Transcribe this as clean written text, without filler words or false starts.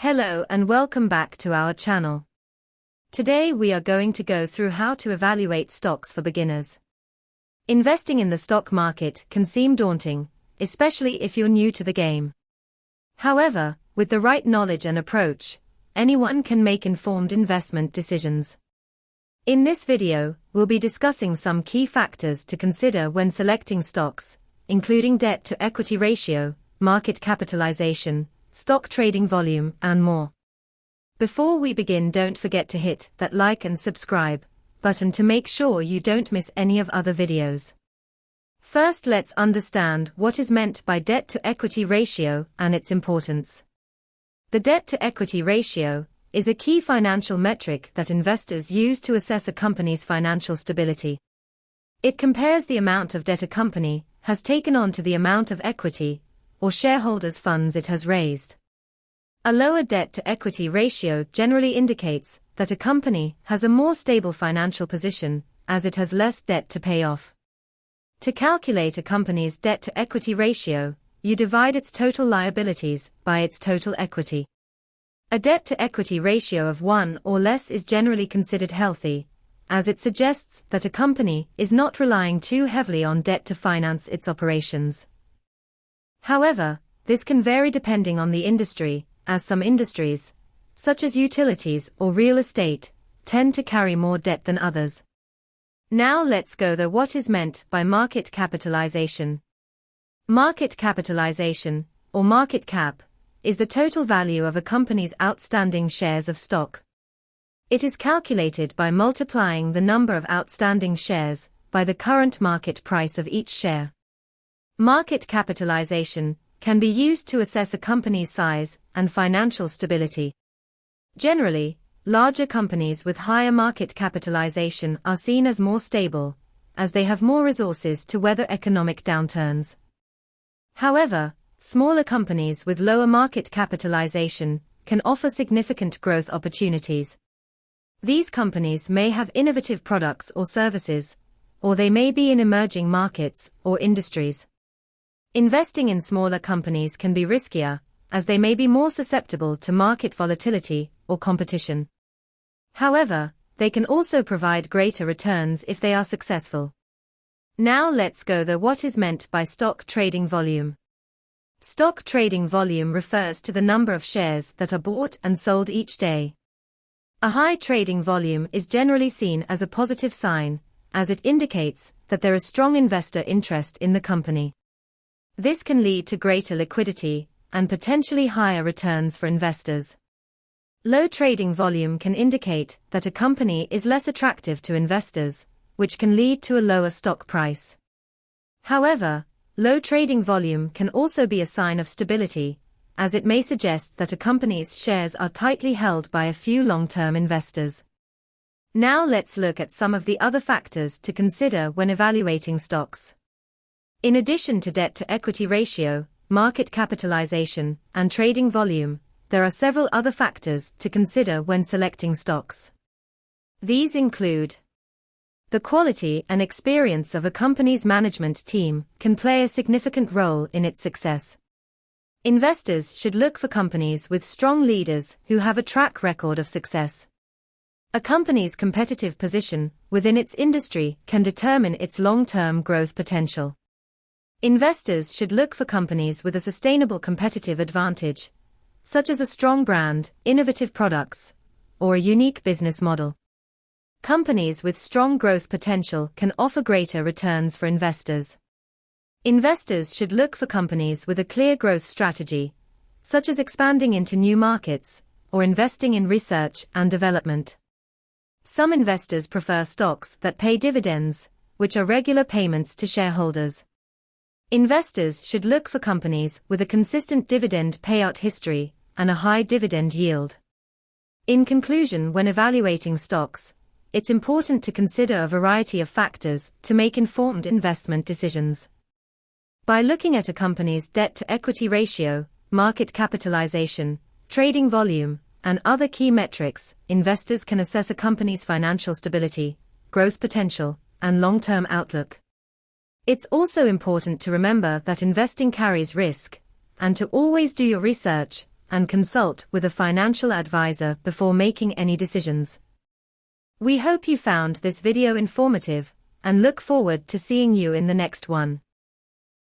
Hello and welcome back to our channel. Today we are going to go through how to evaluate stocks for beginners. Investing in the stock market can seem daunting, especially if you're new to the game. However, with the right knowledge and approach, anyone can make informed investment decisions. In this video, we'll be discussing some key factors to consider when selecting stocks, including debt-to-equity ratio, market capitalization, stock trading volume, and more. Before we begin, don't forget to hit that like and subscribe button to make sure you don't miss any of other videos. First, let's understand what is meant by debt-to-equity ratio and its importance. The debt-to-equity ratio is a key financial metric that investors use to assess a company's financial stability. It compares the amount of debt a company has taken on to the amount of equity or shareholders' funds it has raised. A lower debt-to-equity ratio generally indicates that a company has a more stable financial position, as it has less debt to pay off. To calculate a company's debt-to-equity ratio, you divide its total liabilities by its total equity. A debt-to-equity ratio of 1 or less is generally considered healthy, as it suggests that a company is not relying too heavily on debt to finance its operations. However, this can vary depending on the industry, as some industries, such as utilities or real estate, tend to carry more debt than others. Now let's go to what is meant by market capitalization. Market capitalization, or market cap, is the total value of a company's outstanding shares of stock. It is calculated by multiplying the number of outstanding shares by the current market price of each share. Market capitalization can be used to assess a company's size and financial stability. Generally, larger companies with higher market capitalization are seen as more stable, as they have more resources to weather economic downturns. However, smaller companies with lower market capitalization can offer significant growth opportunities. These companies may have innovative products or services, or they may be in emerging markets or industries. Investing in smaller companies can be riskier, as they may be more susceptible to market volatility or competition. However, they can also provide greater returns if they are successful. Now let's go to what is meant by stock trading volume. Stock trading volume refers to the number of shares that are bought and sold each day. A high trading volume is generally seen as a positive sign, as it indicates that there is strong investor interest in the company. This can lead to greater liquidity and potentially higher returns for investors. Low trading volume can indicate that a company is less attractive to investors, which can lead to a lower stock price. However, low trading volume can also be a sign of stability, as it may suggest that a company's shares are tightly held by a few long-term investors. Now let's look at some of the other factors to consider when evaluating stocks. In addition to debt-to-equity ratio, market capitalization, and trading volume, there are several other factors to consider when selecting stocks. These include: the quality and experience of a company's management team can play a significant role in its success. Investors should look for companies with strong leaders who have a track record of success. A company's competitive position within its industry can determine its long-term growth potential. Investors should look for companies with a sustainable competitive advantage, such as a strong brand, innovative products, or a unique business model. Companies with strong growth potential can offer greater returns for investors. Investors should look for companies with a clear growth strategy, such as expanding into new markets, or investing in research and development. Some investors prefer stocks that pay dividends, which are regular payments to shareholders. Investors should look for companies with a consistent dividend payout history and a high dividend yield. In conclusion, when evaluating stocks, it's important to consider a variety of factors to make informed investment decisions. By looking at a company's debt-to-equity ratio, market capitalization, trading volume, and other key metrics, investors can assess a company's financial stability, growth potential, and long-term outlook. It's also important to remember that investing carries risk, and to always do your research and consult with a financial advisor before making any decisions. We hope you found this video informative and look forward to seeing you in the next one.